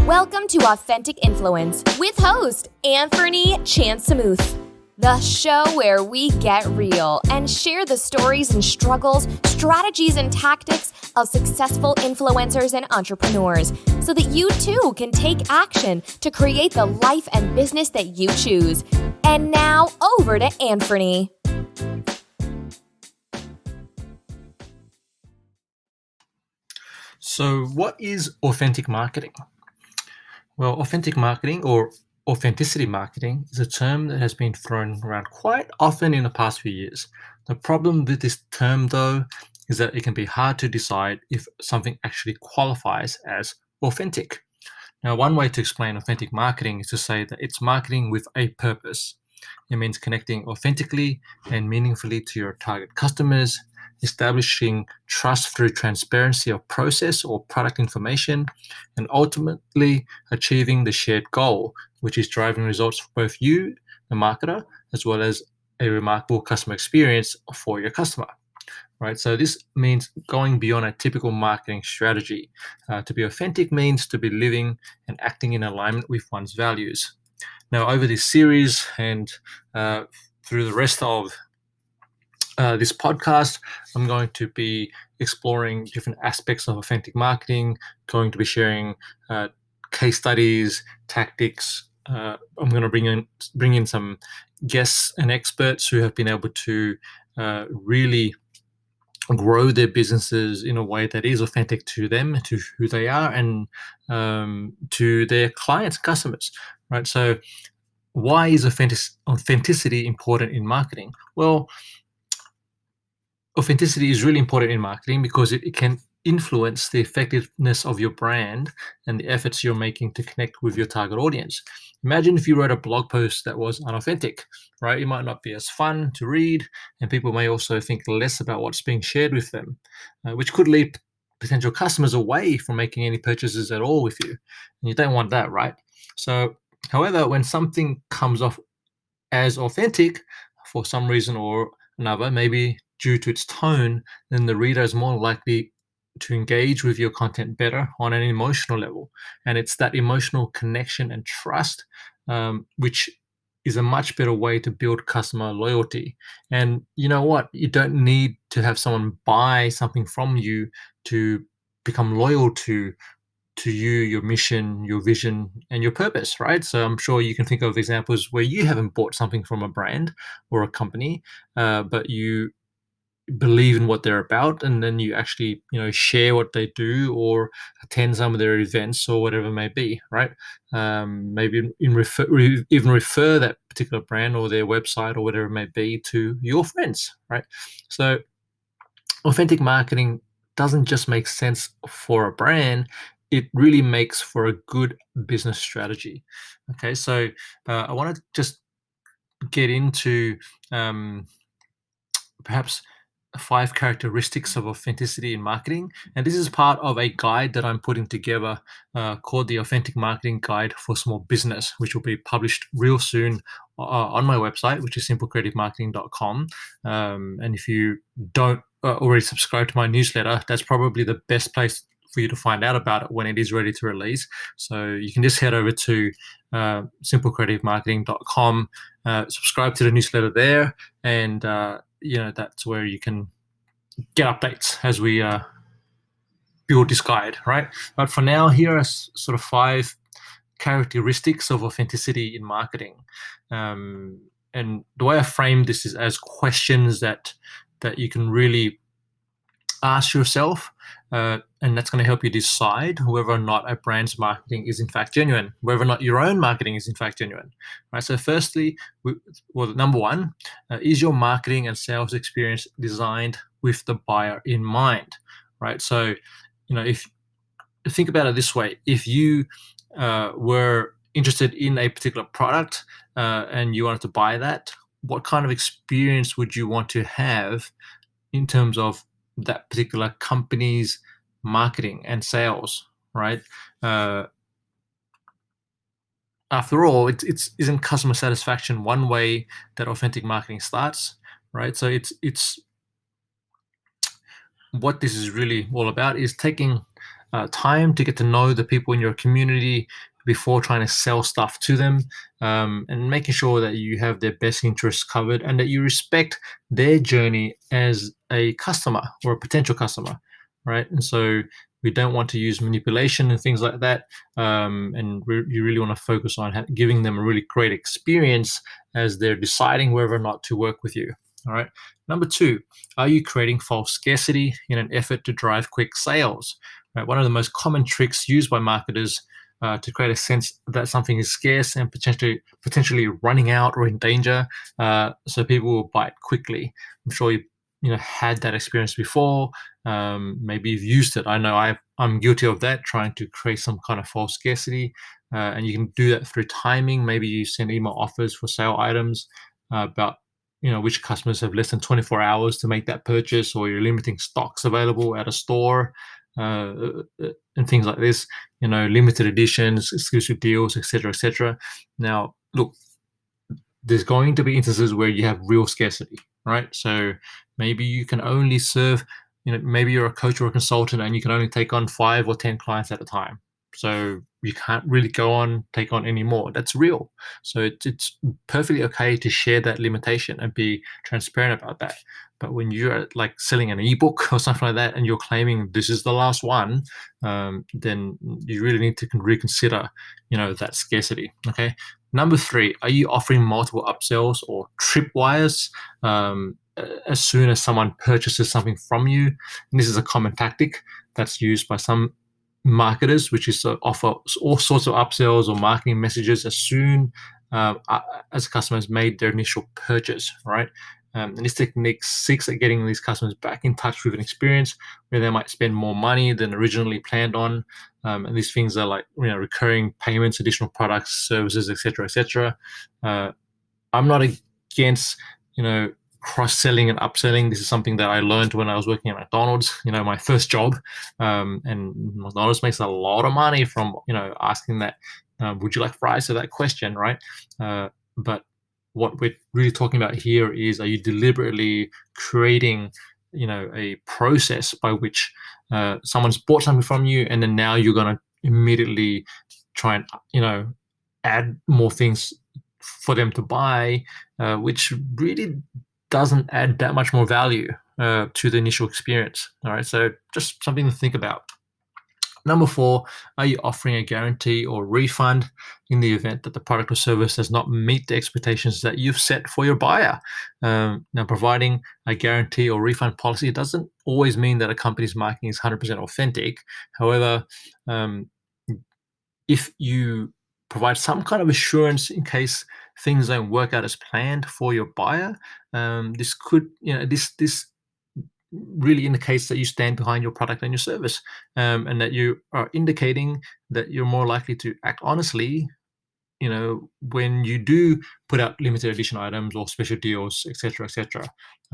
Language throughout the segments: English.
Welcome to Authentic Influence with host Anthony Chansamuth, the show where we get real and share the stories and struggles, strategies and tactics of successful influencers and entrepreneurs so that you too can take action to create the life and business that you choose. And now over to Anthony. So what is authentic marketing? Well, authentic marketing or authenticity marketing is a term that has been thrown around quite often in the past few years. The problem with this term, though, is that it can be hard to decide if something actually qualifies as authentic. Now, one way to explain authentic marketing is to say that it's marketing with a purpose. It means connecting authentically and meaningfully to your target customers, establishing trust through transparency of process or product information, and ultimately achieving the shared goal, which is driving results for both you, the marketer, as well as a remarkable customer experience for your customer. Right, so this means going beyond a typical marketing strategy. To be authentic means to be living and acting in alignment with one's values. Now, over this series and through the rest of this podcast, I'm going to be exploring different aspects of authentic marketing, going to be sharing case studies, tactics. I'm going to bring in some guests and experts who have been able to really grow their businesses in a way that is authentic to them, to who they are, and to their clients, customers, right? So why is authenticity important in marketing? Well, authenticity is really important in marketing because it can influence the effectiveness of your brand and the efforts you're making to connect with your target audience. Imagine if you wrote a blog post that was unauthentic, right? It might not be as fun to read, and people may also think less about what's being shared with them, which could lead potential customers away from making any purchases at all with you. And you don't want that, right? So, however, when something comes off as authentic for some reason or another, maybe due to its tone, then the reader is more likely to engage with your content better on an emotional level. And it's that emotional connection and trust, which is a much better way to build customer loyalty. And you know what? You don't need to have someone buy something from you to become loyal to you, your mission, your vision, and your purpose, right? So I'm sure you can think of examples where you haven't bought something from a brand or a company, but you believe in what they're about, and then you actually share what they do or attend some of their events or whatever it may be, right? Maybe even refer that particular brand or their website or whatever it may be to your friends, right? So authentic marketing doesn't just make sense for a brand, it really makes for a good business strategy. Okay, so I want to just get into perhaps 5 characteristics of authenticity in marketing. And this is part of a guide that I'm putting together called the Authentic Marketing Guide for Small Business, which will be published real soon on my website, which is simplecreativemarketing.com. And if you don't already subscribe to my newsletter, that's probably the best place for you to find out about it when it is ready to release. So you can just head over to simplecreativemarketing.com, subscribe to the newsletter there, and that's where you can get updates as we build this guide, right? But for now, here are sort of 5 characteristics of authenticity in marketing. And the way I frame this is as questions that you can really ask yourself, and that's going to help you decide whether or not a brand's marketing is in fact genuine, whether or not your own marketing is in fact genuine. Right. So firstly, number 1, is your marketing and sales experience designed with the buyer in mind? Right. So, if think about it this way, if you were interested in a particular product and you wanted to buy that, what kind of experience would you want to have in terms of that particular company's marketing and sales, right? After all, isn't customer satisfaction one way that authentic marketing starts, right? So it's what this is really all about is taking time to get to know the people in your community before trying to sell stuff to them, and making sure that you have their best interests covered and that you respect their journey as a customer or a potential customer, right? And so we don't want to use manipulation and things like that, and you really want to focus on giving them a really great experience as they're deciding whether or not to work with you. All right. Number two, are you creating false scarcity in an effort to drive quick sales? Right. One of the most common tricks used by marketers to create a sense that something is scarce and potentially running out or in danger, so people will buy it quickly. I'm sure you had that experience before. Maybe you've used it. I know I'm guilty of that, trying to create some kind of false scarcity, and you can do that through timing. Maybe you send email offers for sale items about which customers have less than 24 hours to make that purchase, or you're limiting stocks available at a store, and things like this, limited editions, exclusive deals, etc. Now, look, there's going to be instances where you have real scarcity, right? So maybe you can only serve, maybe you're a coach or a consultant and you can only take on 5 or 10 clients at a time. So you can't really take on any more. That's real. So it's perfectly okay to share that limitation and be transparent about that. But when you're like selling an ebook or something like that and you're claiming this is the last one, then you really need to reconsider, that scarcity. Okay. Number 3, are you offering multiple upsells or tripwires as soon as someone purchases something from you? And this is a common tactic that's used by some marketers, which is to offer all sorts of upsells or marketing messages as soon as a customer has made their initial purchase, right? And this technique seeks at getting these customers back in touch with an experience where they might spend more money than originally planned on. And these things are like recurring payments, additional products, services, etc. I'm not against cross-selling and upselling. This is something that I learned when I was working at McDonald's, my first job. And McDonald's makes a lot of money from, asking that, would you like fries? So that question, right? But what we're really talking about here is, are you deliberately creating, a process by which someone's bought something from you, and then now you're going to immediately try and, add more things for them to buy, which really doesn't add that much more value to the initial experience. All right, so just something to think about. Number 4, are you offering a guarantee or refund in the event that the product or service does not meet the expectations that you've set for your buyer? Now, providing a guarantee or refund policy doesn't always mean that a company's marketing is 100% authentic. However, if you provide some kind of assurance in case things don't work out as planned for your buyer, this could, this really indicates that you stand behind your product and your service, and that you are indicating that you're more likely to act honestly, when you do put out limited edition items or special deals, etc.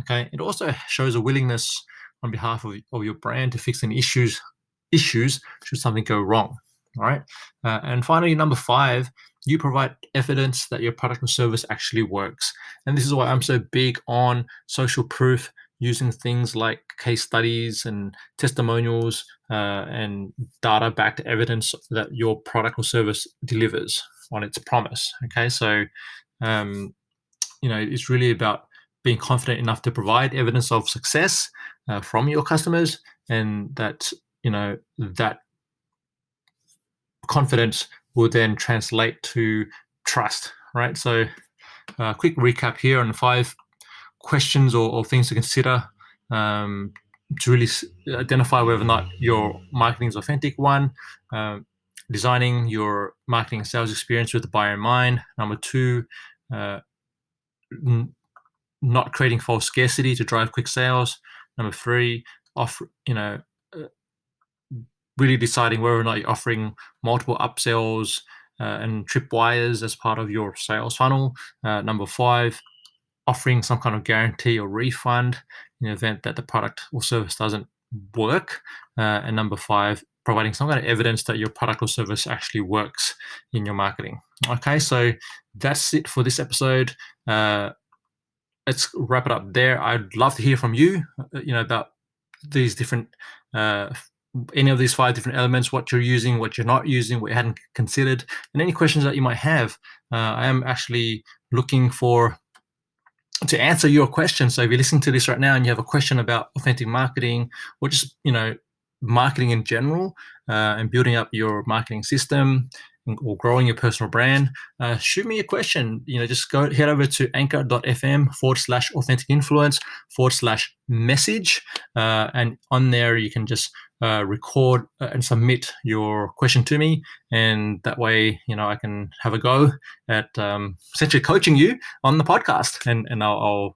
Okay. It also shows a willingness on behalf of your brand to fix any issues should something go wrong. All right. And finally, number 5, you provide evidence that your product or service actually works. And this is why I'm so big on social proof, using things like case studies and testimonials and data-backed evidence that your product or service delivers on its promise. Okay, so it's really about being confident enough to provide evidence of success from your customers, and that that confidence will then translate to trust, right? So quick recap here on 5 questions or things to consider to really identify whether or not your marketing is authentic. 1, designing your marketing and sales experience with the buyer in mind. Number 2, not creating false scarcity to drive quick sales. Number 3, really deciding whether or not you're offering multiple upsells and tripwires as part of your sales funnel. Number 5, offering some kind of guarantee or refund in the event that the product or service doesn't work. And number 5, providing some kind of evidence that your product or service actually works in your marketing. Okay, so that's it for this episode. Let's wrap it up there. I'd love to hear from you, about these different any of these 5 different elements, what you're using, what you're not using, what you hadn't considered, and any questions that you might have. I am actually looking to answer your questions. So if you're listening to this right now and you have a question about authentic marketing, or just marketing in general, and building up your marketing system or growing your personal brand, shoot me a question. Just head over to anchor.fm/authentic-influence/message, and on there you can just record and submit your question to me, and that way I can have a go at essentially coaching you on the podcast, and I'll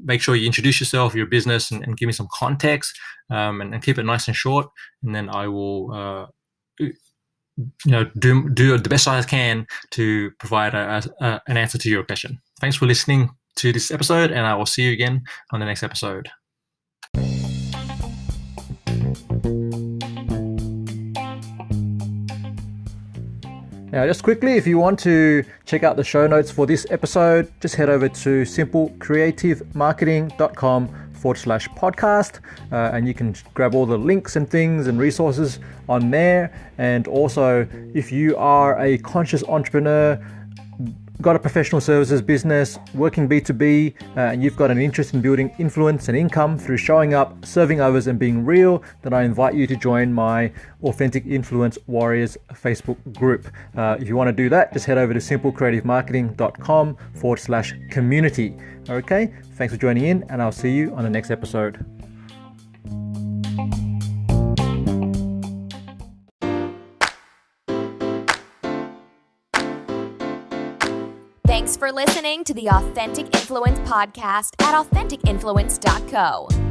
make sure you introduce yourself, your business, and give me some context, and keep it nice and short, and then I will do the best I can to provide an answer to your question. Thanks for listening to this episode, and I will see you again on the next episode. Now, just quickly, if you want to check out the show notes for this episode, just head over to simplecreativemarketing.com/podcast, and you can grab all the links and things and resources on there. And also, if you are a conscious entrepreneur, got a professional services business, working B2B, and you've got an interest in building influence and income through showing up, serving others, and being real, then I invite you to join my Authentic Influence Warriors Facebook group. If you want to do that, just head over to simplecreativemarketing.com/community. Okay, thanks for joining in, and I'll see you on the next episode. Thanks for listening to the Authentic Influence podcast at AuthenticInfluence.co.